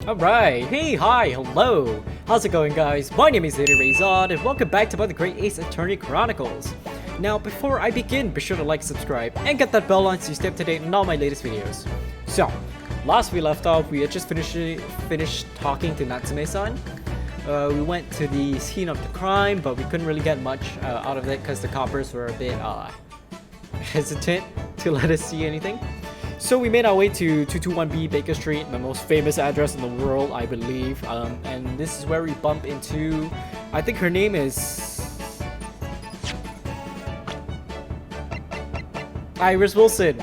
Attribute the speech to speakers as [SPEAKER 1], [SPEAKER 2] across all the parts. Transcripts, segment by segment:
[SPEAKER 1] Alright, hey, hi, hello! How's it going, guys? My name is ZetaRayZod, and welcome back to the Great Ace Attorney Chronicles. Now, before I begin, be sure to like, subscribe, and get that bell on so you stay up to date on all my latest videos. So, last we left off, we had just finished talking to Natsume-san. We went to the scene of the crime, but we couldn't really get much out of it because the coppers were a bit hesitant to let us see anything. So we made our way to 221B Baker Street, the most famous address in the world, I believe. And this is where we bump into, I think her name is Iris Wilson.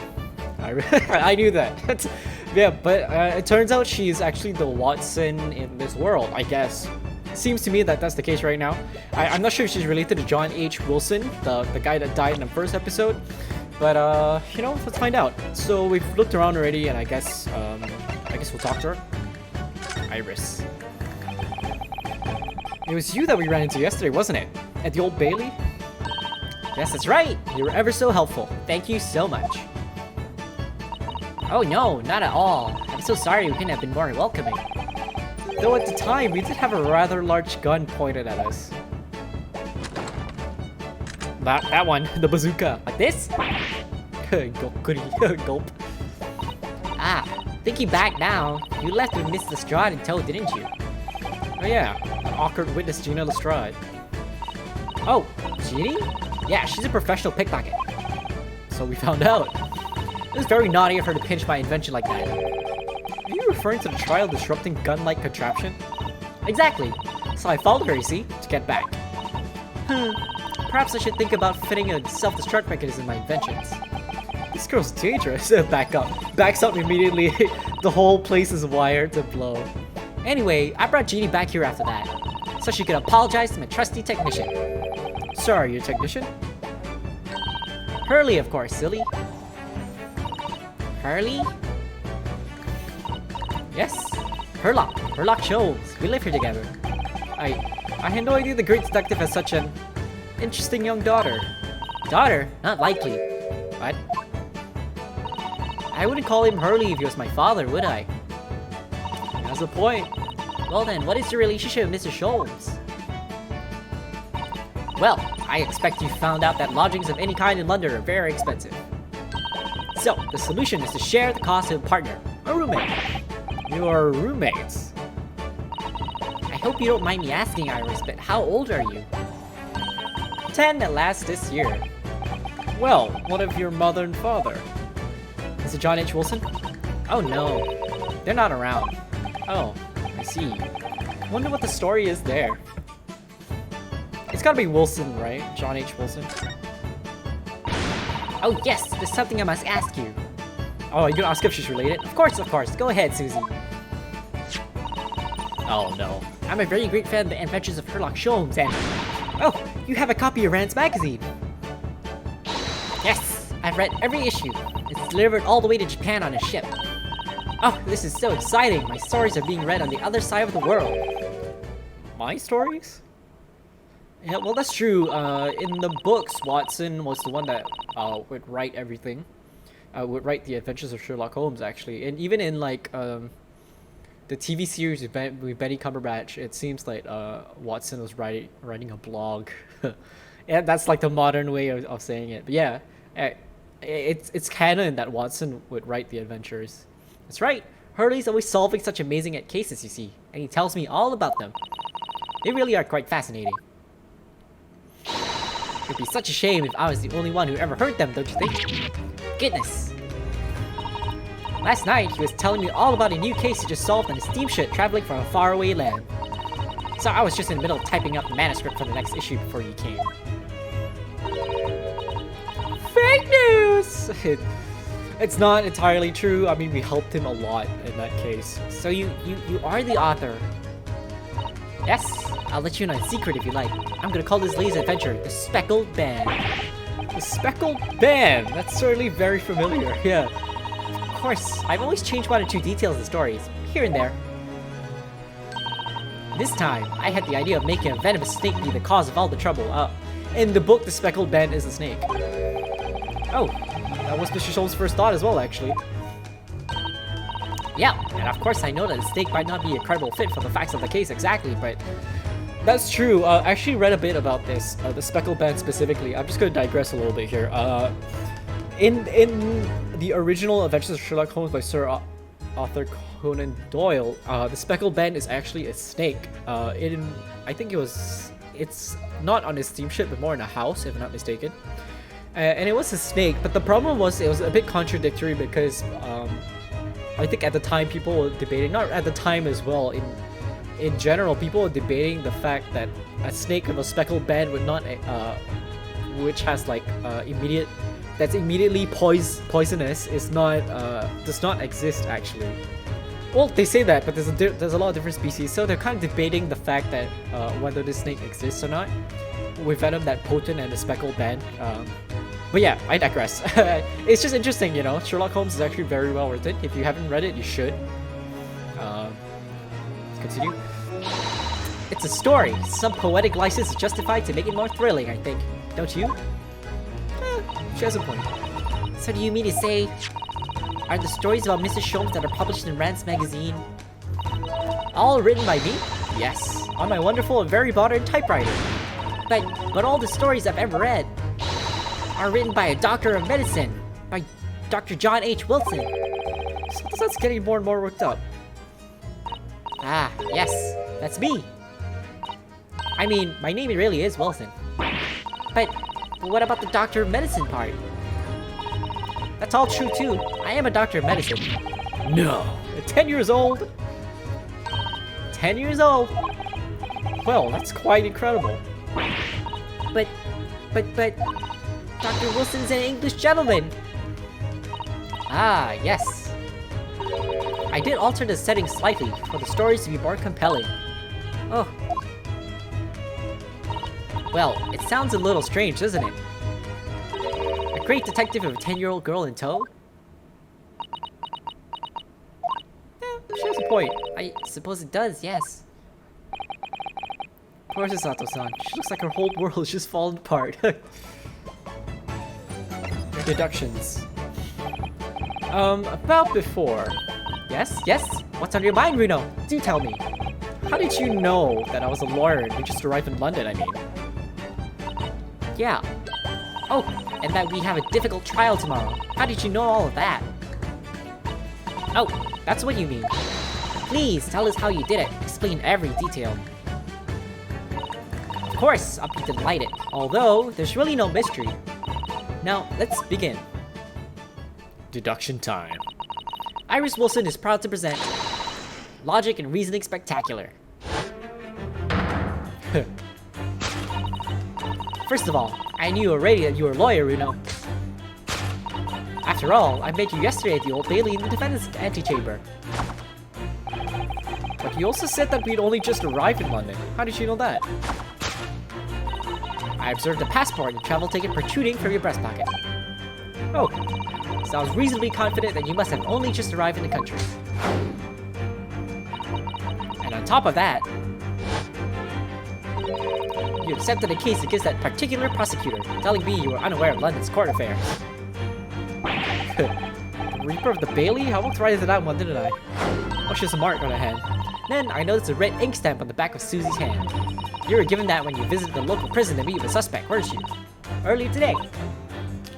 [SPEAKER 1] I knew that. Yeah, but it turns out she's actually the Watson in this world, I guess. Seems to me that that's the case right now. I'm not sure if she's related to John H. Wilson, the guy that died in the first episode. But, you know, let's find out. So we've looked around already, and I guess we'll talk to her. Iris. It was you that we ran into yesterday, wasn't it? At the Old Bailey? Yes, that's right. You were ever so helpful. Thank you so much. Oh no, not at all. I'm so sorry we couldn't have been more welcoming. Though at the time, we did have a rather large gun pointed at us. That one, the bazooka. Like this? Gulp.
[SPEAKER 2] Thinking back now, you left with Miss Lestrade in tow, didn't you?
[SPEAKER 1] Oh yeah, an awkward witness, Gina Lestrade.
[SPEAKER 2] Oh, Jeannie? Yeah, she's a professional pickpocket.
[SPEAKER 1] So we found out.
[SPEAKER 2] It was very naughty of her to pinch my invention like that.
[SPEAKER 1] Are you referring to the trial disrupting gun-like contraption?
[SPEAKER 2] Exactly. So I followed her, you see, to get back.
[SPEAKER 1] Perhaps I should think about fitting a self-destruct mechanism in my inventions. This girl's dangerous. Backs up immediately. The whole place is wired to blow.
[SPEAKER 2] Anyway, I brought Jeannie back here after that, so she could apologize to my trusty technician.
[SPEAKER 1] Sorry, your technician?
[SPEAKER 2] Hurley, of course, silly. Hurley? Yes, Herlock Sholmes. We live here together.
[SPEAKER 1] I had no idea the great detective has such an interesting young daughter.
[SPEAKER 2] Daughter? Not likely.
[SPEAKER 1] What?
[SPEAKER 2] I wouldn't call him Hurley if he was my father, would I?
[SPEAKER 1] That's a point.
[SPEAKER 2] Well then, what is your relationship with Mr. Sholmes? Well, I expect you found out that lodgings of any kind in London are very expensive. So, the solution is to share the cost of a partner, a roommate.
[SPEAKER 1] You are roommates.
[SPEAKER 2] I hope you don't mind me asking, Iris, but how old are you?
[SPEAKER 1] 10 at last this year. Well, what of your mother and father? Is it John H. Wilson?
[SPEAKER 2] Oh no, they're not around.
[SPEAKER 1] Oh, I see. Wonder what the story is there. It's gotta be Wilson, right? John H. Wilson.
[SPEAKER 2] Oh yes, there's something I must ask you.
[SPEAKER 1] Oh, you gonna ask if she's related?
[SPEAKER 2] Of course. Go ahead, Susie.
[SPEAKER 1] Oh no.
[SPEAKER 2] I'm a very great fan of the adventures of Herlock Sholmes and... Oh, you have a copy of Rand's magazine. Yes, I've read every issue. It's delivered all the way to Japan on a ship. Oh, this is so exciting. My stories are being read on the other side of the world.
[SPEAKER 1] My stories? Yeah, well, that's true. In the books, Watson was the one that would write everything. Would write the adventures of Sherlock Holmes, actually. And even in, like, the TV series with Benny Cumberbatch, it seems like Watson was writing a blog. Yeah, that's like the modern way of saying it. But yeah, it's canon that Watson would write the adventures.
[SPEAKER 2] That's right. Hurley's always solving such amazing cases, you see, and he tells me all about them. They really are quite fascinating. It'd be such a shame if I was the only one who ever heard them, don't you think? Goodness. Last night, he was telling me all about a new case he just solved on a steamship traveling from a faraway land. So I was just in the middle of typing up the manuscript for the next issue before you came.
[SPEAKER 1] Fake news! It's not entirely true. I mean, we helped him a lot in that case.
[SPEAKER 2] So you are the author? Yes, I'll let you in on a secret if you like. I'm gonna call this latest adventure the Speckled Band.
[SPEAKER 1] The Speckled Band? That's certainly very familiar, yeah.
[SPEAKER 2] Of course, I've always changed one or two details in stories, here and there. This time, I had the idea of making a venomous snake be the cause of all the trouble.
[SPEAKER 1] In the book, the Speckled Band is a snake. Oh, that was Mr. Sholmes' first thought as well, actually.
[SPEAKER 2] Yeah, and of course I know that the snake might not be a credible fit for the facts of the case exactly, but
[SPEAKER 1] That's true. I actually read a bit about this, the speckled band specifically. I'm just going to digress a little bit here. In the original Adventures of Sherlock Holmes by Sir Arthur Conan Doyle, the speckled band is actually a snake. I think it's not on a steamship, but more in a house, if I'm not mistaken. And it was a snake, but the problem was it was a bit contradictory because I think at the time people were debating, not at the time as well, in general, people were debating the fact that a snake with a speckled band would not, which has like that's immediately poisonous, is not does not exist actually. Well, they say that, but there's a lot of different species, so they're kind of debating the fact that whether this snake exists or not, with venom that potent and the speckled band. But yeah, I digress. It's just interesting, you know. Sherlock Holmes is actually very well written. If you haven't read it, you should. Continue. It's a story. Some poetic license is justified to make it more thrilling, I think. Don't you? She has a point. So do you mean to say, are the stories about Mr. Sholmes that are published in Rand's magazine all written by me? Yes, on my wonderful and very modern typewriter. But all the stories I've ever read are written by a doctor of medicine, by Dr. John H. Wilson. So that's getting more and more worked up. Ah, yes, that's me. I mean, my name really is Wilson. But what about the doctor of medicine part? That's all true too. I am a doctor of medicine. No, 10 years old? 10 years old? Well, that's quite incredible. But, Dr. Wilson's an English gentleman. Ah, yes. I did alter the setting slightly for the stories to be more compelling. Oh. Well, it sounds a little strange, doesn't it? A great detective with a 10-year-old girl in tow? She has a point. I suppose it does, yes. Poor Sato-san. She looks like her whole world is just falling apart. Deductions. About before. Yes? What's on your mind, Runo? Do tell me. How did you know that I was a lawyer and we just arrived in London, I mean? Yeah. Oh, and that we have a difficult trial tomorrow. How did you know all of that? Oh, that's what you mean. Please, tell us how you did it. Explain every detail. Of course, I'll be delighted. Although, there's really no mystery. Now, let's begin. Deduction time. Iris Wilson is proud to present Logic and Reasoning Spectacular. First of all, I knew already that you were a lawyer, Runo. After all, I met you yesterday at the Old Bailey in the defendant's antechamber. But you also said that we'd only just arrived in London. How did you know that? I observed a passport and travel ticket protruding from your breast pocket. Oh, so I was reasonably confident that you must have only just arrived in the country. And on top of that, you accepted a case against that particular prosecutor, telling me you were unaware of London's court affairs. Reaper of the Bailey? I walked right into that one, didn't I? Oh, she has a mark on her hand. Then I noticed a red ink stamp on the back of Susie's hand. You were given that when you visited the local prison to meet with a suspect, weren't you? Earlier today.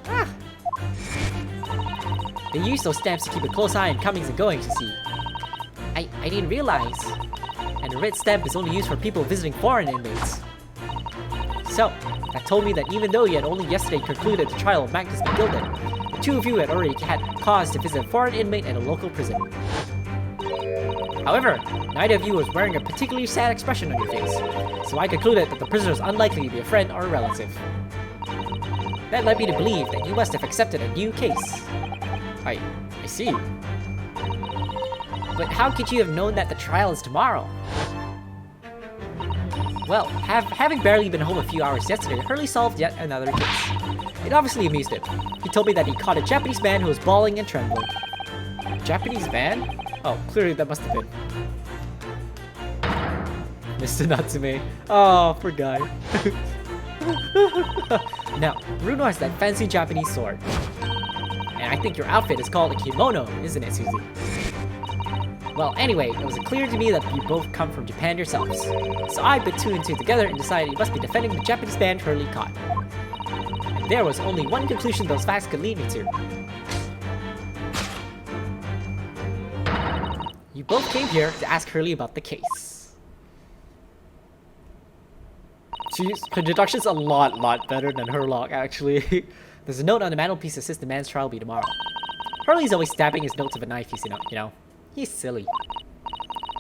[SPEAKER 1] Ah. They use those stamps to keep a close eye on comings and goings, you see. I didn't realize. And the red stamp is only used for people visiting foreign inmates. So, that told me that even though you had only yesterday concluded the trial of Magnus McGilden, the two of you had already had cause to visit a foreign inmate at a local prison. However, neither of you was wearing a particularly sad expression on your face, so I concluded that the prisoner was unlikely to be a friend or a relative. That led me to believe that you must have accepted a new case. I see. But how could you have known that the trial is tomorrow? Well, having barely been home a few hours yesterday, Hurley solved yet another case. It obviously amused him. He told me that he caught a Japanese man who was bawling and trembling. Japanese man? Oh, clearly that must have been Mr. Natsume. Oh, poor guy. Now, Runo has that fancy Japanese sword. And I think your outfit is called a kimono, isn't it, Susie?
[SPEAKER 2] Well, anyway, it was clear to me that you both come from Japan yourselves. So I put two and two together and decided you must be defending the Japanese man Hurley caught. And there was only one conclusion those facts could lead me to. You both came here to ask Hurley about the case.
[SPEAKER 1] Her deduction's a lot better than Herlock, actually.
[SPEAKER 2] There's a note on the mantelpiece that says the man's trial will be tomorrow. Hurley's always stabbing his notes with a knife, you know. He's silly.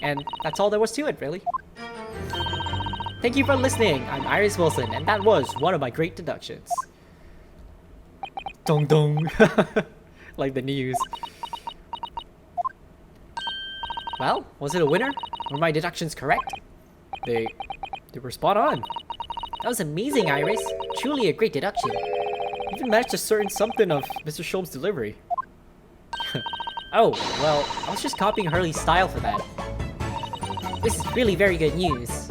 [SPEAKER 2] And that's all there was to it, really. Thank you for listening. I'm Iris Wilson, and that was one of my great deductions.
[SPEAKER 1] Dong dong. Like the news.
[SPEAKER 2] Well, was it a winner? Were my deductions correct?
[SPEAKER 1] They were spot on.
[SPEAKER 2] That was amazing, Iris. Truly a great deduction.
[SPEAKER 1] You even managed to discern something of Mr. Sholmes' delivery.
[SPEAKER 2] Oh, well, I was just copying Hurley's style for that. This is really very good news.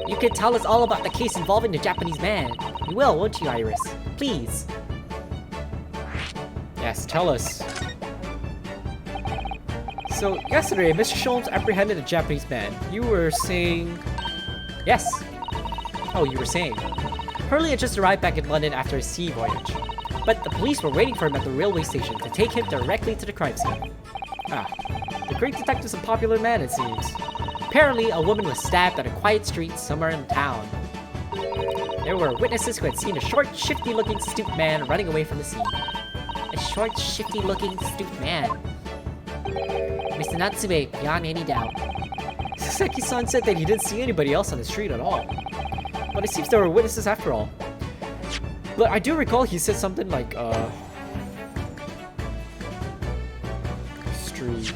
[SPEAKER 2] You could tell us all about the case involving the Japanese man. You will, won't you, Iris? Please.
[SPEAKER 1] Yes, tell us. So, yesterday, Mr. Sholmes apprehended a Japanese man. You were saying...
[SPEAKER 2] Yes.
[SPEAKER 1] Oh, you were saying...
[SPEAKER 2] Hurley had just arrived back in London after a sea voyage. But the police were waiting for him at the railway station to take him directly to the crime scene.
[SPEAKER 1] Ah, the great detective's a popular man, it seems.
[SPEAKER 2] Apparently, a woman was stabbed on a quiet street somewhere in town. There were witnesses who had seen a short, shifty-looking, stooped man running away from the scene. A short, shifty-looking, stooped man. Mr. Natsume, beyond any doubt.
[SPEAKER 1] Saseki-san said that he didn't see anybody else on the street at all. But it seems there were witnesses after all. But I do recall he said something like, street.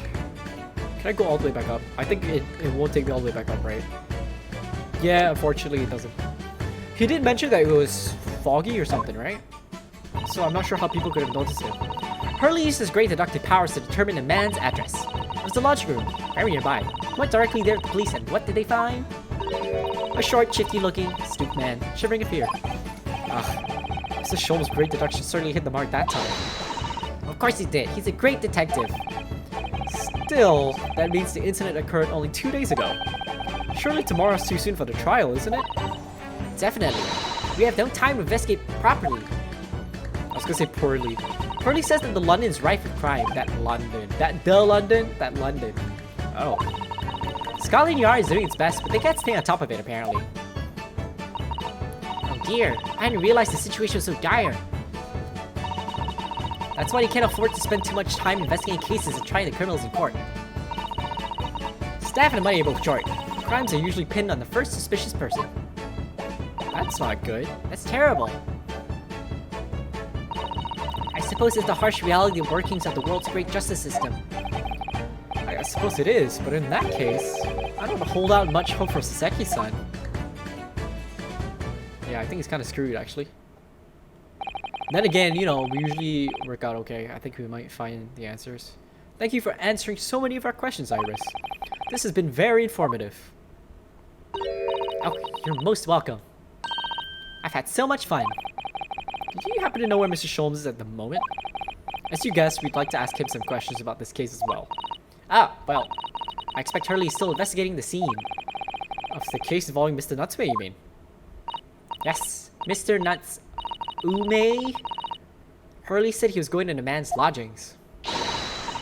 [SPEAKER 1] Can I go all the way back up? I think it won't take me all the way back up, right? Yeah, unfortunately it doesn't. He did mention that it was foggy or something, right? So I'm not sure how people could have noticed it.
[SPEAKER 2] Hurley used his great deductive powers to determine a man's address. It was the lodging room, very nearby. He went directly there to the police, and what did they find? A short, shifty-looking, stooped man, shivering in fear.
[SPEAKER 1] Mr. Sholmes' great deduction certainly hit the mark that time.
[SPEAKER 2] Of course he did. He's a great detective.
[SPEAKER 1] Still, that means the incident occurred only 2 days ago. Surely tomorrow's too soon for the trial, isn't it?
[SPEAKER 2] Definitely. We have no time to investigate properly.
[SPEAKER 1] I was gonna say poorly.
[SPEAKER 2] Hurley says that the London is rife with crime.
[SPEAKER 1] That London. Oh.
[SPEAKER 2] Scotland Yard is doing its best, but they can't stay on top of it, apparently. Oh dear, I didn't realize the situation was so dire. That's why they can't afford to spend too much time investigating cases and trying the criminals in court. Staff and money are both short. Crimes are usually pinned on the first suspicious person.
[SPEAKER 1] That's not good.
[SPEAKER 2] That's terrible. I suppose it's the harsh reality of workings of the world's great justice system.
[SPEAKER 1] I suppose it is, but in that case, I don't hold out much hope for Saseki-san. Yeah, I think he's kind of screwed, actually. Then again, you know, we usually work out okay. I think we might find the answers. Thank you for answering so many of our questions, Iris. This has been very informative.
[SPEAKER 2] Oh, you're most welcome. I've had so much fun.
[SPEAKER 1] Did you happen to know where Mr. Sholmes is at the moment? As you guessed, we'd like to ask him some questions about this case as well.
[SPEAKER 2] Ah, well, I expect Hurley is still investigating the scene.
[SPEAKER 1] Of the case involving Mr. Natsume, you mean?
[SPEAKER 2] Yes, Mr. Natsume. Hurley said he was going to the man's lodgings.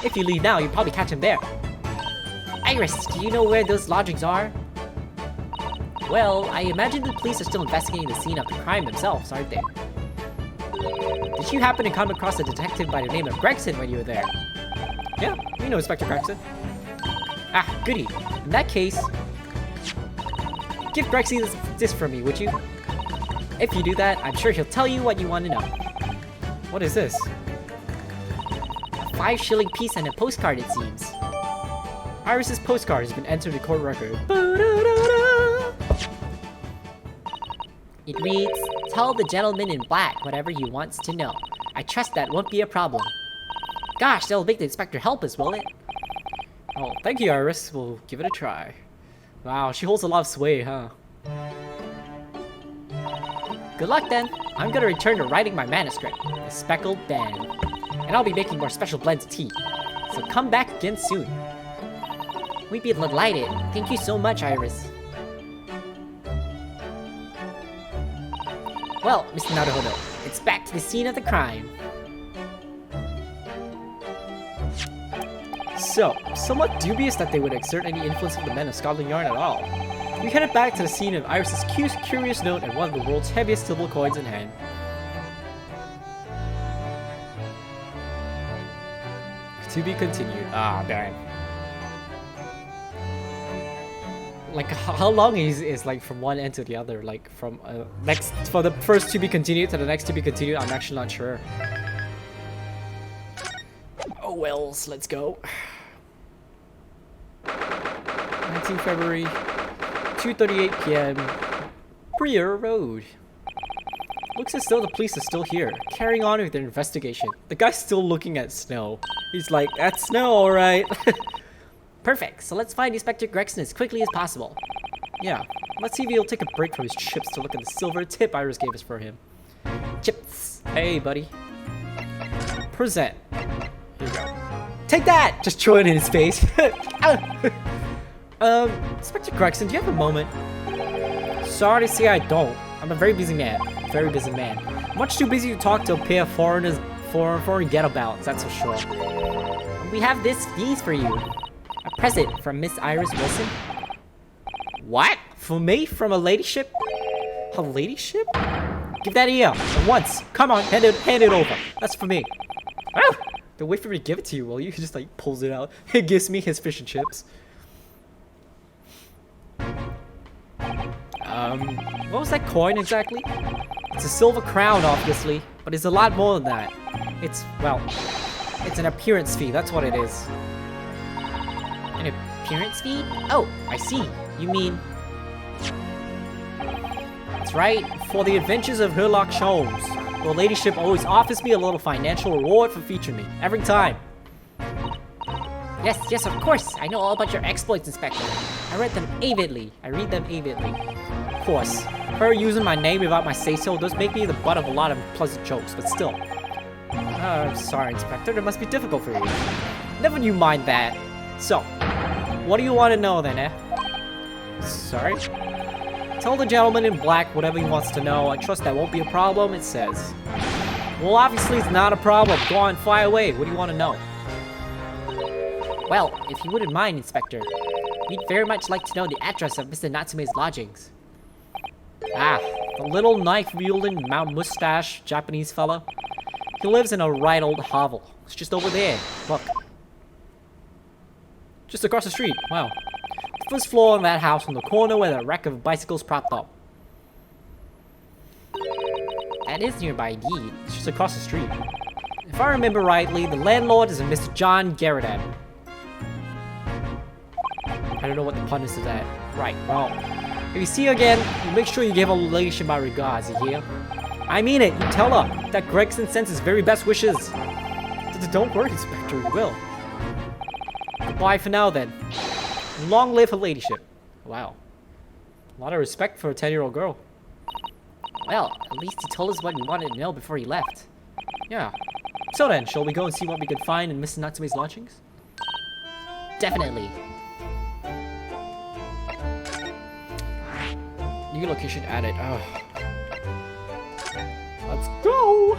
[SPEAKER 2] If you leave now, you'll probably catch him there. Iris, do you know where those lodgings are? Well, I imagine the police are still investigating the scene of the crime themselves, aren't they? Did you happen to come across a detective by the name of Gregson when you were there?
[SPEAKER 1] Yeah, we know Inspector Gregson.
[SPEAKER 2] Ah, goody. In that case, give Gregson this for me, would you? If you do that, I'm sure he'll tell you what you want to know.
[SPEAKER 1] What is this?
[SPEAKER 2] A 5-shilling piece and a postcard, it seems.
[SPEAKER 1] Iris's postcard has been entered in court record.
[SPEAKER 2] It reads, "Tell the gentleman in black whatever he wants to know. I trust that won't be a problem." Gosh, that'll make the inspector help us, won't it?
[SPEAKER 1] Oh, thank you, Iris. We'll give it a try. Wow, she holds a lot of sway, huh?
[SPEAKER 2] Good luck then. I'm gonna return to writing my manuscript, The Speckled Band. And I'll be making more special blends of tea. So come back again soon. We'd be delighted. Thank you so much, Iris. Well, Mr. Naruhodo, it's back to the scene of the crime.
[SPEAKER 1] So, somewhat dubious that they would exert any influence on the men of Scotland Yard at all. We headed back to the scene of Iris's curious note and one of the world's heaviest silver coins in hand. To be continued. Ah, damn. Like, how long is like from one end to the other? Like from for the first to be continued to the next to be continued? I'm actually not sure. Oh wells, let's go. 19 February, 2:38 p.m. Breer Road. Looks as though the police are still here, carrying on with their investigation. The guy's still looking at snow. He's like, that's snow, alright.
[SPEAKER 2] Perfect, so let's find Inspector Gregson as quickly as possible.
[SPEAKER 1] Yeah, let's see if he'll take a break from his chips to look at the silver tip Iris gave us for him.
[SPEAKER 2] Chips.
[SPEAKER 1] Hey, buddy. Present. Here you go. Take that! Just throw it in his face. Inspector Gregson, do you have a moment? Sorry to say I don't. I'm a very busy man. Very busy man. Much too busy to talk to a pair of foreign get-abouts, that's for sure.
[SPEAKER 2] We have these for you. A present from Miss Iris Wilson.
[SPEAKER 1] What? For me? From a ladyship? A ladyship? Give that here, at once. Come on, hand it over. That's for me. Oh! Don't wait for me to give it to you, will you? He just like pulls it out. He gives me his fish and chips. What was that coin exactly? It's a silver crown, obviously, but it's a lot more than that. It's, well, it's an appearance fee, that's what it is.
[SPEAKER 2] An appearance fee? Oh, I see. You mean...
[SPEAKER 1] That's right, for the adventures of Sherlock Holmes. Your ladyship always offers me a little financial reward for featuring me, every time.
[SPEAKER 2] Yes, of course. I know all about your exploits, Inspector. I read them avidly.
[SPEAKER 1] Of course. Her using my name without my say-so does make me the butt of a lot of pleasant jokes, but still. I'm sorry, Inspector. It must be difficult for you. Never you mind that. So, what do you want to know then, eh? Sorry? Tell the gentleman in black whatever he wants to know. I trust that won't be a problem, it says. Well, obviously it's not a problem. Go on, fly away. What do you want to know?
[SPEAKER 2] Well, if you wouldn't mind, Inspector, we'd very much like to know the address of Mr. Natsume's lodgings.
[SPEAKER 1] Ah, the little knife-wielding, mustache Japanese fella. He lives in a right old hovel. It's just over there. Look. Just across the street. Wow. The first floor in that house on the corner where the wreck of bicycles propped up.
[SPEAKER 2] That is nearby indeed.
[SPEAKER 1] It's just across the street. If I remember rightly, the landlord is a Mr. John Garrett. I don't know what the pun is to that. Right, well, if you see her again, you make sure you give her ladyship my regards, you hear? I mean it, you tell her that Gregson sends his very best wishes. Don't worry, Inspector, we will. Goodbye for now, then. Long live her ladyship. Wow. A lot of respect for a 10-year-old girl.
[SPEAKER 2] Well, at least he told us what we wanted to know before he left.
[SPEAKER 1] Yeah. So then, shall we go and see what we can find in Mrs. Natsume's lodgings?
[SPEAKER 2] Definitely.
[SPEAKER 1] New location added. Oh. Let's go!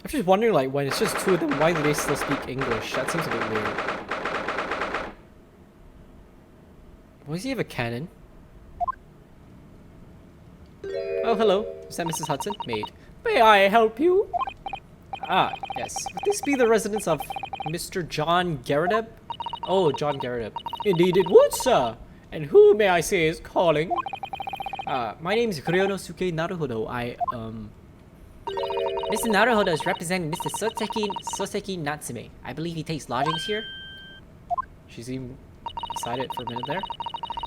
[SPEAKER 1] I'm just wondering, like, when it's just two of them, why do they still speak English? That seems a bit weird. Why does he have a cannon? Oh, hello. Is that Mrs. Hudson? Maid. May I help you? Ah, yes. Would this be the residence of Mr. John Garrett? Oh, John Garrett. Indeed it would, sir. And who, may I say, is calling? My name is Kuryonosuke Naruhodo.
[SPEAKER 2] Mr. Naruhodo is representing Mr. Soseki Natsume. I believe he takes lodgings here.
[SPEAKER 1] She seemed excited for a minute there.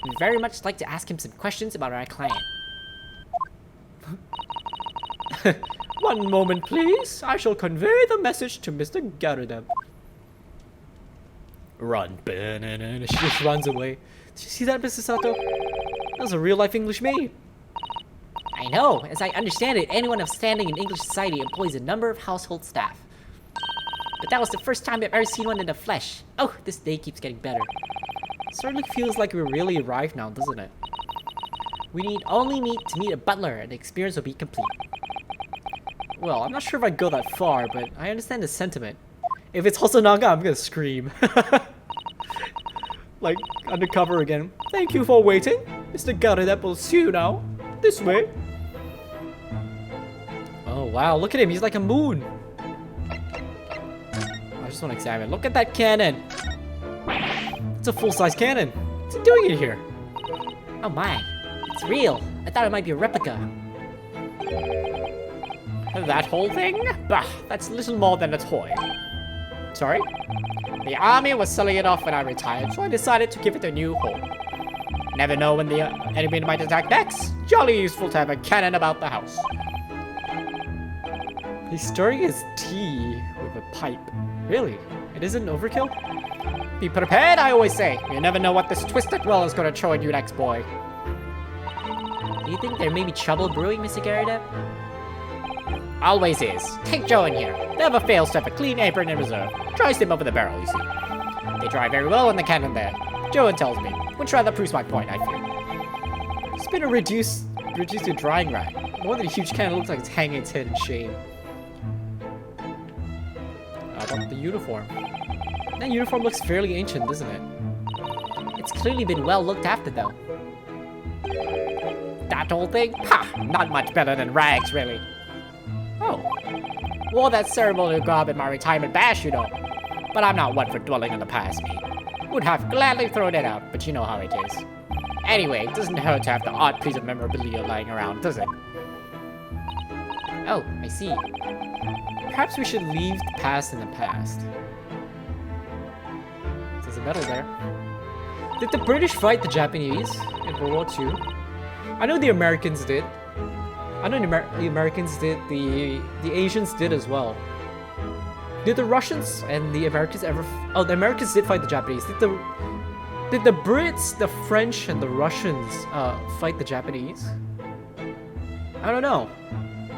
[SPEAKER 2] We'd very much like to ask him some questions about our client.
[SPEAKER 1] One moment, please. I shall convey the message to Mr. Garrett. Run. She just runs away. Did you see that, Mrs. Sato? That was a real-life English maid.
[SPEAKER 2] I know. As I understand it, anyone of standing in English society employs a number of household staff. but that was the first time I've ever seen one in the flesh. Oh, this day keeps getting better.
[SPEAKER 1] Certainly feels like we're really arrived now, doesn't it?
[SPEAKER 2] We need only to meet a butler and the experience will be complete.
[SPEAKER 1] Well, I'm not sure if I'd go that far, but I understand the sentiment. If it's Hosonaga, I'm gonna scream. Like, undercover again. Thank you for waiting. Mr. Garudep will see you now. This way. Oh, wow. Look at him. He's like a moon. I just want to examine. Look at that cannon. It's a full-size cannon. What's it doing in here?
[SPEAKER 2] Oh my, it's real. I thought it might be a replica.
[SPEAKER 3] That whole thing? Bah, that's little more than a toy. Sorry? The army was selling it off when I retired, so I decided to give it a new home. Never know when the enemy might attack next. Jolly useful to have a cannon about the house.
[SPEAKER 1] He's stirring his tea with a pipe. Really? It isn't overkill?
[SPEAKER 3] Be prepared, I always say. You never know what this twisted well is going to throw at you next, boy.
[SPEAKER 2] Do you think there may be trouble brewing, Mr. Garudep?
[SPEAKER 3] Always is. Take Joe in here. Never fails to have a clean apron in reserve. Tries them over the barrel, you see. They dry very well in the cannon there. Joe tells me. Which rather proves my point, I feel.
[SPEAKER 1] It's been reduced to a drying rack. More than a huge cannon, looks like it's hanging its head in shame. How about the uniform? That uniform looks fairly ancient, doesn't it?
[SPEAKER 2] It's clearly been well looked after, though.
[SPEAKER 3] That whole thing? Ha! Not much better than rags, really. Oh. Wore that ceremonial garb in my retirement bash, you know. But I'm not one for dwelling on the past, me. Would have gladly thrown it out, but you know how it is. Anyway, it doesn't hurt to have the odd piece of memorabilia lying around, does it?
[SPEAKER 2] Oh, I see.
[SPEAKER 1] Perhaps we should leave the past in the past. There's a medal there. Did the British fight the Japanese in World War II? I know the Americans did. I know the Americans did. The Asians did as well. Did the Russians and the Americans ever? Oh, the Americans did fight the Japanese. Did the Brits, the French, and the Russians fight the Japanese? I don't know.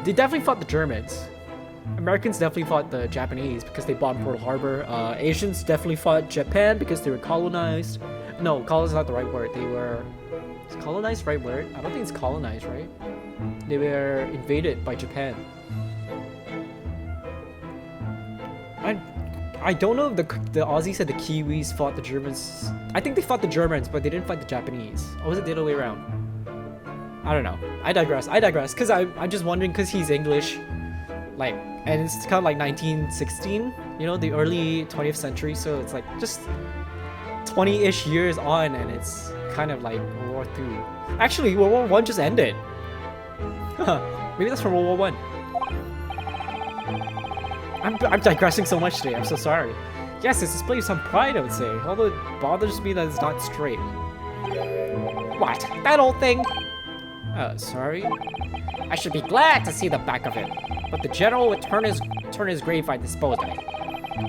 [SPEAKER 1] They definitely fought the Germans. Americans definitely fought the Japanese because they bombed Pearl Harbor. Asians definitely fought Japan because they were colonized. No, colonized is not the right word. They were... Is colonized the right word? I don't think it's colonized, right? They were invaded by Japan. I don't know if the Aussies said the Kiwis fought the Germans. I think they fought the Germans, but they didn't fight the Japanese. Or was it the other way around? I don't know. I digress. Because I'm just wondering, because he's English. Like, and it's kind of like 1916, you know, the early 20th century. So it's like just 20-ish years on, and it's kind of like World War II. Actually, World War I just ended. Maybe that's from World War I. I'm digressing so much today. I'm so sorry. Yes, it displays some pride, I would say. Although it bothers me that it's not straight.
[SPEAKER 3] What? That old thing?
[SPEAKER 1] Sorry?
[SPEAKER 3] I should be glad to see the back of it. But the general would turn his grave if I disposed of it.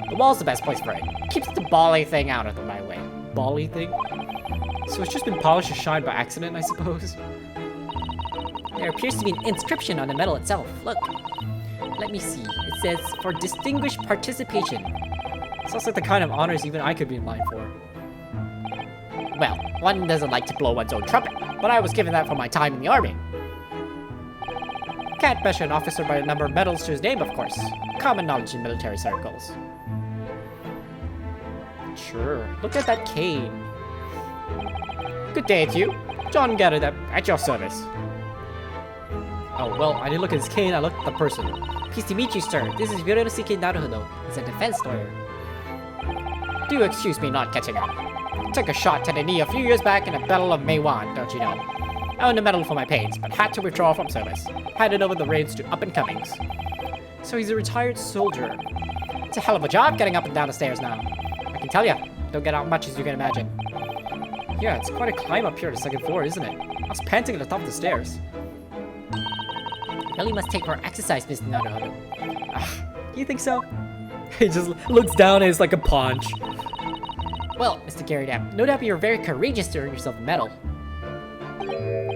[SPEAKER 3] The wall's the best place for it. Keeps the bally thing out of my way.
[SPEAKER 1] Bally thing? So it's just been polished and shined by accident, I suppose?
[SPEAKER 2] There appears to be an inscription on the medal itself. Look. Let me see. It says, for distinguished participation.
[SPEAKER 1] Sounds like the kind of honors even I could be in line for.
[SPEAKER 3] Well, one doesn't like to blow one's own trumpet, but I was given that for my time in the army. Can't measure an officer by the number of medals to his name, of course. Common knowledge in military circles.
[SPEAKER 1] Sure. Look at that cane.
[SPEAKER 3] Good day to you. John Garudep, at your service.
[SPEAKER 1] Oh, well, I didn't look at his cane, I looked at the person.
[SPEAKER 2] Pleased to meet you, sir. This is Hironosuke Naruhodo. He's a defense lawyer.
[SPEAKER 3] Do excuse me not catching up. Took a shot to the knee a few years back in the Battle of Meiwan, don't you know? Earned a medal for my pains, but had to withdraw from service. Handed over the reins to up-and-comings.
[SPEAKER 1] So he's a retired soldier.
[SPEAKER 3] It's a hell of a job getting up and down the stairs now. I can tell ya, don't get out much as you can imagine.
[SPEAKER 1] Yeah, it's quite a climb up here to the second floor, isn't it? I was panting at the top of the stairs.
[SPEAKER 2] Really must take more exercise, Mr. Naruhodo.
[SPEAKER 1] You think so? He just looks down and it's like a paunch.
[SPEAKER 2] Well, Mr. Garudep, no doubt you're very courageous to earn yourself a medal.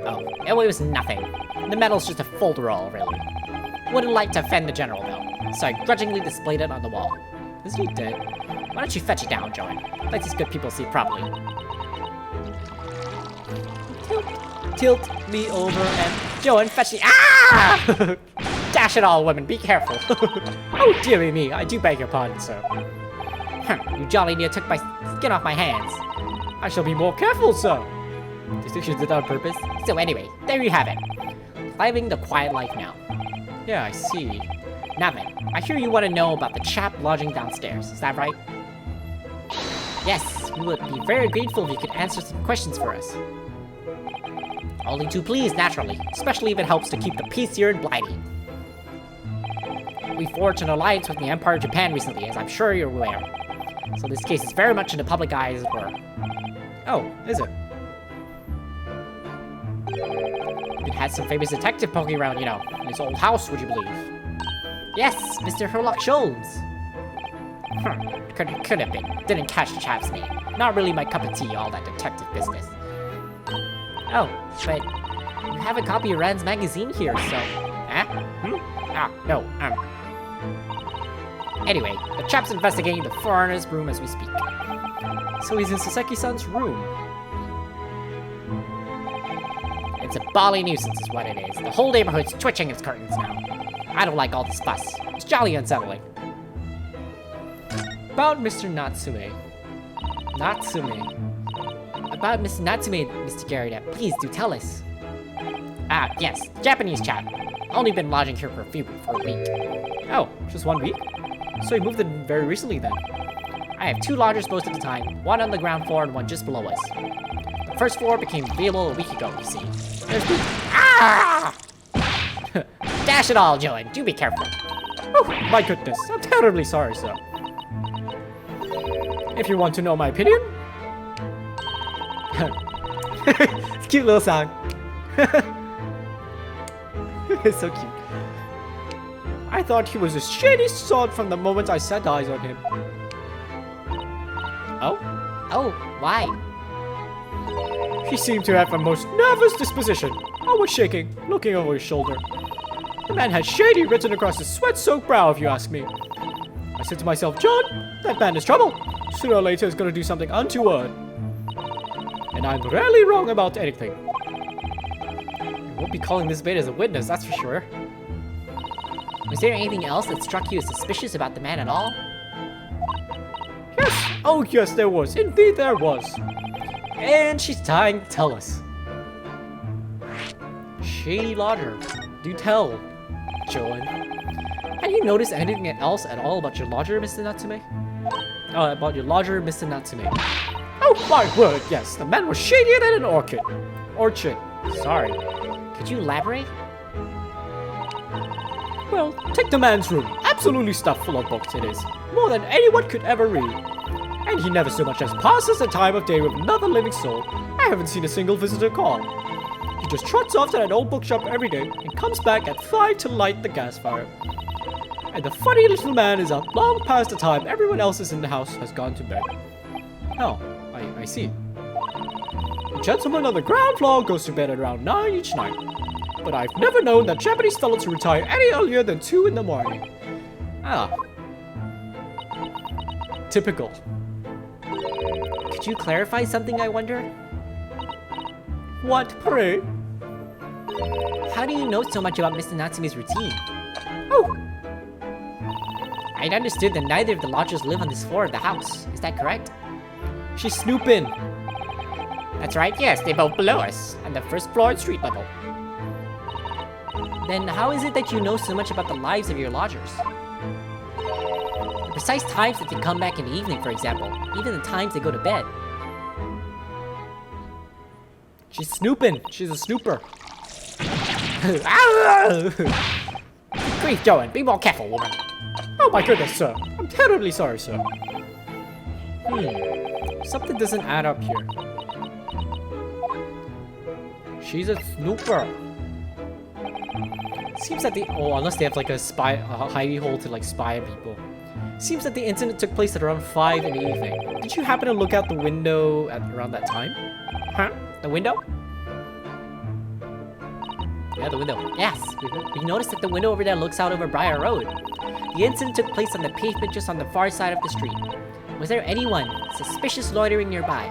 [SPEAKER 3] Oh, it was nothing. The medal's just a folderol, really. Wouldn't like to offend the general, though, so I grudgingly displayed it on the wall.
[SPEAKER 1] Is he dead?
[SPEAKER 3] Why don't you fetch it down, Joan? Let these good people see properly.
[SPEAKER 1] Tilt me over and...
[SPEAKER 3] Joan, fetch it. Ah! Dash it all, women. Be careful.
[SPEAKER 1] Oh, dearie me, I do beg your pardon, sir.
[SPEAKER 3] You jolly near took my skin off my hands.
[SPEAKER 1] I shall be more careful, sir. Do you think she did that on purpose?
[SPEAKER 3] So anyway, there you have it. Living the quiet life now.
[SPEAKER 1] Yeah, I see.
[SPEAKER 3] Now then, I hear you want to know about the chap lodging downstairs. Is that right? Yes, we would be very grateful if you could answer some questions for us. Only too pleased, naturally, especially if it helps to keep the peace here in Blighty. We forged an alliance with the Empire of Japan recently, as I'm sure you're aware. So this case is very much in the public eye, as it were.
[SPEAKER 1] Oh, is it?
[SPEAKER 3] It had some famous detective poking around, you know, in his old house, would you believe? Yes, Mr. Herlock Sholmes. Could have been. Didn't catch the chap's name. Not really my cup of tea, all that detective business. Oh, but you have a copy of Rand's magazine here, so... No. Anyway, the chap's investigating the foreigner's room as we speak.
[SPEAKER 1] So he's in Saseki-san's room.
[SPEAKER 3] It's a bally nuisance is what it is. The whole neighborhood's twitching its curtains now. I don't like all this fuss. It's jolly unsettling.
[SPEAKER 1] About Mr. Natsume.
[SPEAKER 3] About Mr. Natsume, Mr. Garrett, please do tell us. Ah, yes, Japanese chap. Only been lodging here for a week.
[SPEAKER 1] Oh, just 1 week? So he moved in very recently then.
[SPEAKER 3] I have 2 lodgers most of the time, one on the ground floor and one just below us. The first floor became available a week ago, you see. There's the... Ah! Dash it all, Joan. Do be careful.
[SPEAKER 1] Oh, my goodness. I'm terribly sorry, sir. If you want to know my opinion... It's a cute little song. It's so cute. I thought he was a shady sort from the moment I set eyes on him.
[SPEAKER 3] Oh? Oh, why?
[SPEAKER 1] He seemed to have a most nervous disposition. Always shaking, looking over his shoulder. The man had shady written across his sweat-soaked brow, if you ask me. I said to myself, John, that man is trouble. Sooner or later he's going to do something untoward. And I'm rarely wrong about anything. I won't be calling this maid as a witness, that's for sure.
[SPEAKER 3] Was there anything else that struck you as suspicious about the man at all?
[SPEAKER 1] Yes! Oh yes, there was. Indeed there was. And she's dying to tell us. Shady lodger. Do tell, Joan. Had you noticed anything else at all about your lodger, Mr. Natsume? Oh, about your lodger, Mr. Natsume. Oh my word, yes. The man was shadier than an orchid. Orchard. Sorry.
[SPEAKER 3] Could you elaborate?
[SPEAKER 1] Well, take the man's room. Absolutely stuffed full of books it is. More than anyone could ever read. And he never so much as passes the time of day with another living soul. I haven't seen a single visitor call. He just trots off to that old bookshop every day and comes back at 5 to light the gas fire. And the funny little man is up long past the time everyone else is in the house has gone to bed. Oh, I see. The gentleman on the ground floor goes to bed at around 9 each night. But I've never known that Japanese fellow to retire any earlier than 2 in the morning. Ah. Typical.
[SPEAKER 3] Could you clarify something, I wonder?
[SPEAKER 1] What, pray?
[SPEAKER 3] How do you know so much about Mr. Natsume's routine?
[SPEAKER 1] Oh!
[SPEAKER 3] I'd understood that neither of the lodgers live on this floor of the house. Is that correct?
[SPEAKER 1] She's snooping.
[SPEAKER 3] That's right, yes, they both below us, on the first floor at street level. Then how is it that you know so much about the lives of your lodgers? The precise times that they come back in the evening, for example, even the times they go to bed.
[SPEAKER 1] She's snooping. She's a snooper.
[SPEAKER 3] Grief, Joan, be more careful, woman.
[SPEAKER 1] Oh my goodness, sir. I'm terribly sorry, sir. Something doesn't add up here. She's a snooper. Seems that unless they have like a hidey hole to like spy on people. Seems that the incident took place at around 5 in the evening. Did you happen to look out the window at around that time?
[SPEAKER 3] Huh? The window?
[SPEAKER 2] Yeah, the window. Yes, we noticed that the window over there looks out over Briar Road. The incident took place on the pavement just on the far side of the street. Was there anyone suspicious loitering nearby?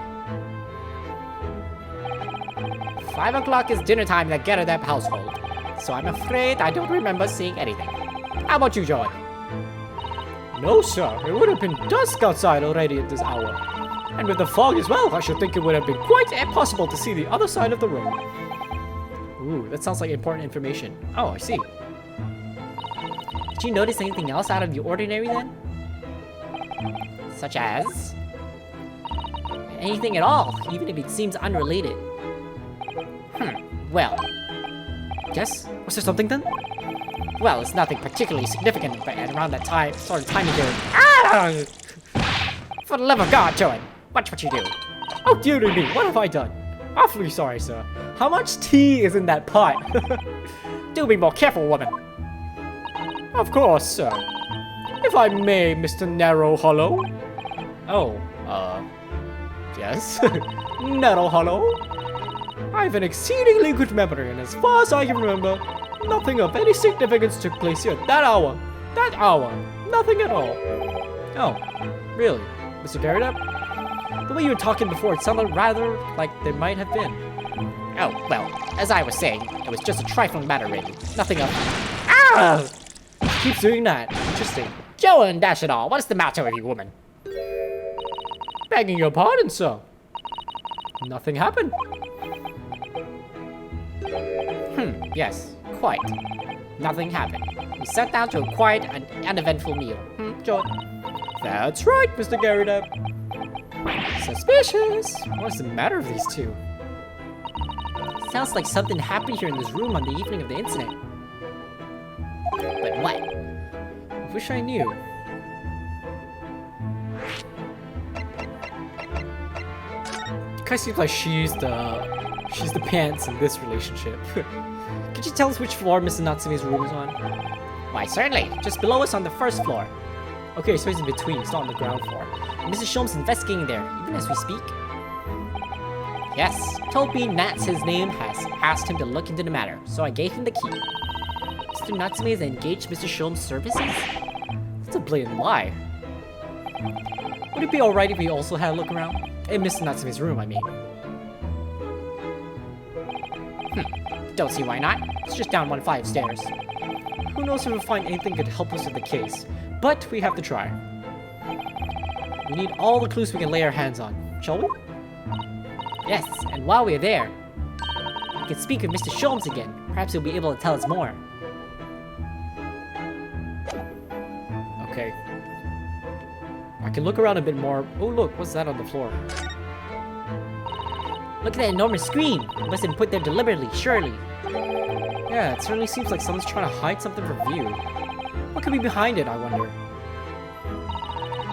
[SPEAKER 3] 5 o'clock is dinner time in the Geradep household, so I'm afraid I don't remember seeing anything. How about you, Joey?
[SPEAKER 1] No, sir. It would have been dusk outside already at this hour. And with the fog as well, I should think it would have been quite impossible to see the other side of the road. Ooh, that sounds like important information. Oh, I see.
[SPEAKER 2] Did you notice anything else out of the ordinary then?
[SPEAKER 3] Such as?
[SPEAKER 2] Anything at all, even if it seems unrelated.
[SPEAKER 3] Well,
[SPEAKER 1] Yes? Was there something then?
[SPEAKER 3] well, it's nothing particularly significant, but at around that time, sort of time of year. Ah! For the love of God, Joey, watch what you do.
[SPEAKER 1] Oh, dear me, what have I done? Awfully sorry, sir. How much tea is in that pot?
[SPEAKER 3] Do be more careful, woman.
[SPEAKER 1] Of course, sir. If I may, Mr. Narrow Hollow. Oh, yes. Narrow Hollow. I have an exceedingly good memory, and as far as I can remember, nothing of any significance took place here at that hour. That hour. Nothing at all. Oh, really? Mr. Garrett? The way you were talking before, it sounded rather like there might have been.
[SPEAKER 3] Oh, well, as I was saying, it was just a trifling matter, really. Nothing of... Ah!
[SPEAKER 1] Keeps doing that. Interesting.
[SPEAKER 3] Joey and dash it all, what's the matter with you, woman?
[SPEAKER 1] Begging your pardon, sir. Nothing happened.
[SPEAKER 3] Yes, quite. Nothing happened. We sat down to a quiet and uneventful meal. Joey?
[SPEAKER 1] That's right, Mr. Garrett. Suspicious. What's the matter with these two?
[SPEAKER 2] Sounds like something happened here in this room on the evening of the incident. But what?
[SPEAKER 1] I wish I knew. It kind of seems like she's the pants in this relationship. Could you tell us which floor Mr. Natsume's room is on?
[SPEAKER 3] Why, certainly.
[SPEAKER 2] Just below us on the first floor.
[SPEAKER 1] Okay, so he's in between. He's not on the ground floor.
[SPEAKER 2] And Mrs. Sholm's investigating there, even as we speak.
[SPEAKER 3] Yes.
[SPEAKER 2] Told me Nats, his name, has asked him to look into the matter, so I gave him the key. Mr. Natsume has engaged Mr. Sholm's services?
[SPEAKER 1] That's a blatant lie. Would it be alright if we also had a look around? In Mr. Natsume's room, I mean.
[SPEAKER 3] Don't see why not. It's just down 1 flight of stairs.
[SPEAKER 1] Who knows if we'll find anything that could help us with the case. But we have to try. We need all the clues we can lay our hands on, shall we?
[SPEAKER 2] Yes, and while we're there, we can speak with Mr. Sholmes again. Perhaps he'll be able to tell us more.
[SPEAKER 1] Okay. I can look around a bit more. Oh look, what's that on the floor?
[SPEAKER 2] Look at that enormous screen! It must have been put there deliberately, surely.
[SPEAKER 1] Yeah, it certainly seems like someone's trying to hide something from view. What could be behind it, I wonder?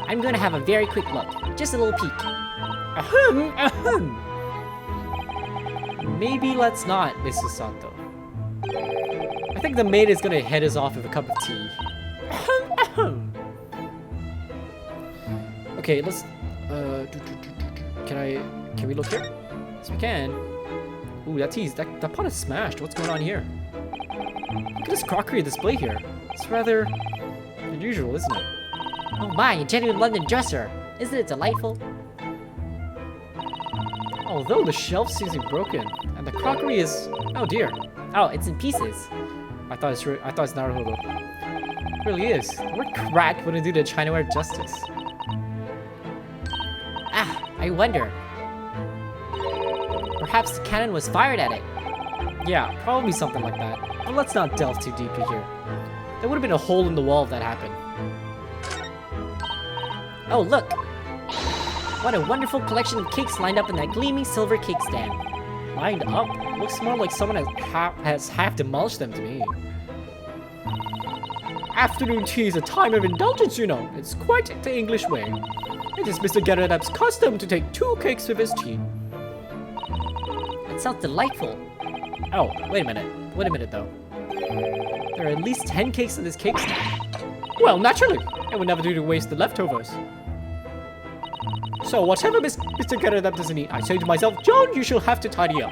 [SPEAKER 2] I'm going to have a very quick look. Just a little peek.
[SPEAKER 1] Ahem, ahem. Maybe let's not, Mrs. Sato. I think the maid is gonna head us off with a cup of tea. Ahem, ahem. Okay, let's. Can we look here? Yes, we can. Ooh, that pot is smashed. What's going on here? Look at this crockery display here. It's rather unusual, isn't it?
[SPEAKER 2] Oh my, a genuine London dresser! Isn't it delightful?
[SPEAKER 1] Although the shelf seems to be broken, and the crockery is... Oh dear.
[SPEAKER 2] Oh, it's in pieces.
[SPEAKER 1] I thought it's Naruhodo. It really is. The word cracked wouldn't do the Chinaware justice.
[SPEAKER 2] Ah, I wonder. Perhaps the cannon was fired at it.
[SPEAKER 1] Yeah, probably something like that. But let's not delve too deeply here. There would have been a hole in the wall if that happened.
[SPEAKER 2] Oh, look! What a wonderful collection of cakes lined up in that gleaming silver cake stand.
[SPEAKER 1] Lined up? Looks more like someone has half demolished them to me. Afternoon tea is a time of indulgence, you know. It's quite the English way. It is Mr. Geradep's custom to take 2 cakes with his tea.
[SPEAKER 2] That sounds delightful.
[SPEAKER 1] Oh, wait a minute. Wait a minute, though. There are at least 10 cakes in this cake stand. Well, naturally. It would never do to waste the leftovers. So, whatever Mr. Geradep doesn't eat, I say to myself, John, you shall have to tidy up.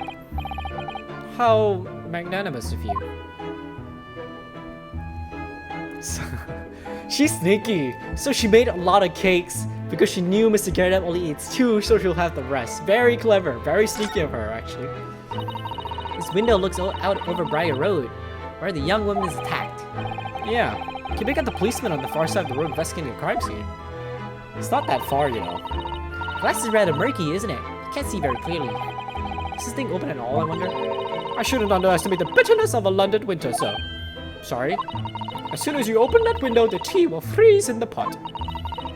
[SPEAKER 1] How magnanimous of you. She's sneaky. So she made a lot of cakes because she knew Mr. Garrett only eats 2, so she'll have the rest. Very clever. Very sneaky of her, actually.
[SPEAKER 2] This window looks out over Briar Road, where the young woman is attacked.
[SPEAKER 1] Yeah. Can make out the policeman on the far side of the road investigating the crime scene. It's not that far, you know.
[SPEAKER 2] Glass is rather murky, isn't it? You can't see very clearly.
[SPEAKER 1] Is this thing open at all, I wonder? I shouldn't underestimate the bitterness of a London winter, sir. Sorry. As soon as you open that window, the tea will freeze in the pot.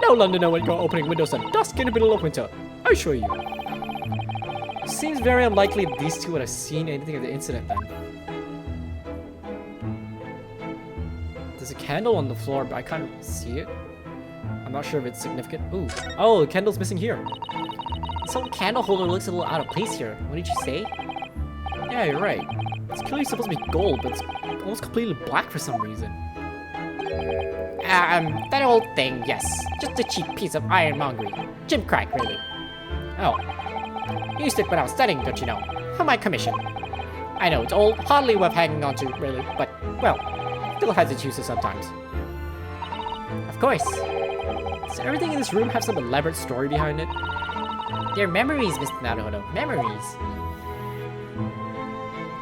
[SPEAKER 1] No Londoner will go opening windows at dusk in the middle of winter, I assure you. Seems very unlikely these two would have seen anything of the incident then. There's a candle on the floor, but I can't see it. I'm not sure if it's significant. Ooh. Oh, the candle's missing here.
[SPEAKER 2] This whole candle holder looks a little out of place here. What did you say?
[SPEAKER 1] Yeah, you're right. It's clearly supposed to be gold, but it's almost completely black for some reason.
[SPEAKER 3] That old thing, yes. Just a cheap piece of ironmongery. Gimcrack, really. Oh. Used it when I was studying, don't you know? For my commission. I know it's old, hardly worth hanging on to, really, but, well, still has its uses sometimes.
[SPEAKER 2] Of course.
[SPEAKER 1] Does everything in this room have some elaborate story behind it?
[SPEAKER 2] They're memories, Mr. Naruhodo. Memories.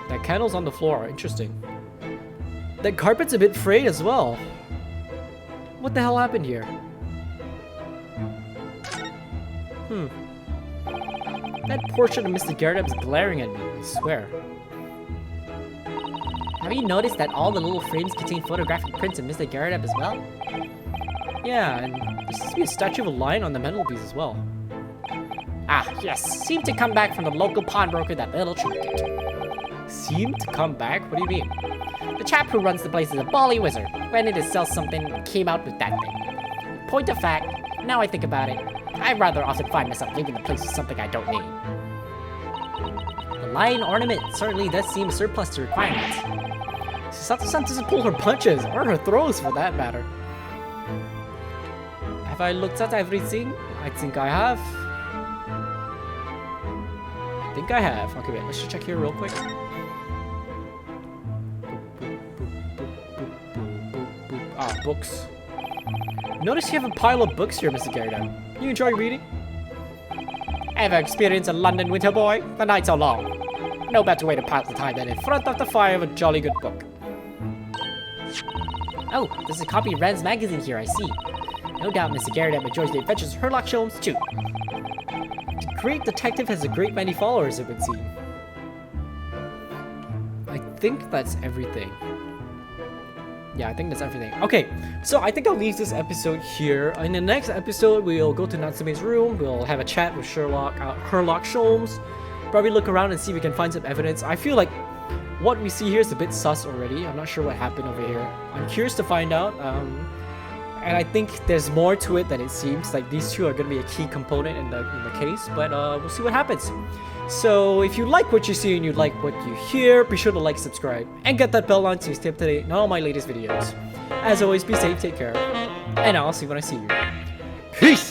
[SPEAKER 1] That candle's on the floor. Interesting. That carpet's a bit frayed as well. What the hell happened here? That portrait of Mr. Garrett is glaring at me, I swear.
[SPEAKER 2] Have you noticed that all the little frames contain photographic prints of Mr. Garrett as well?
[SPEAKER 1] Yeah, and there seems to be a statue of a lion on the mantelpiece as well.
[SPEAKER 3] Ah, yes. Seemed to come back from the local pawnbroker, that little trinket.
[SPEAKER 1] Seemed to come back? What do you mean?
[SPEAKER 3] The chap who runs the place is a bally wizard. Went in to sell something and came out with that thing. Point of fact, now I think about it, I rather often find myself leaving the place with something I don't need.
[SPEAKER 2] The lion ornament certainly does seem a surplus to requirements.
[SPEAKER 1] Satsu-san doesn't pull her punches, or her throws for that matter. Have I looked at everything? I think I have. I think I have. Okay, wait, let's just check here real quick. Ah, books. Notice you have a pile of books here, Mr. Garrett. You enjoy reading?
[SPEAKER 3] Ever experienced a London winter, boy? The nights are long. No better way to pass the time than in front of the fire of a jolly good book.
[SPEAKER 2] Oh, there's a copy of Rand's magazine here, I see. No doubt Mr. Garrett enjoys the adventures of Sherlock Holmes too.
[SPEAKER 1] The great detective has a great many followers, it would seem. I think that's everything. Yeah, I think that's everything. Okay, so I think I'll leave this episode here. In the next episode, we'll go to Natsume's room. We'll have a chat with Sherlock Holmes. Probably look around and see if we can find some evidence. I feel like what we see here is a bit sus already. I'm not sure what happened over here. I'm curious to find out. And I think there's more to it than it seems. Like these two are going to be a key component in the case. But we'll see what happens. So if you like what you see and you like what you hear, be sure to like, subscribe, and get that bell on so you stay up to date on all my latest videos. As always, be safe, take care, and I'll see you when I see you. Peace!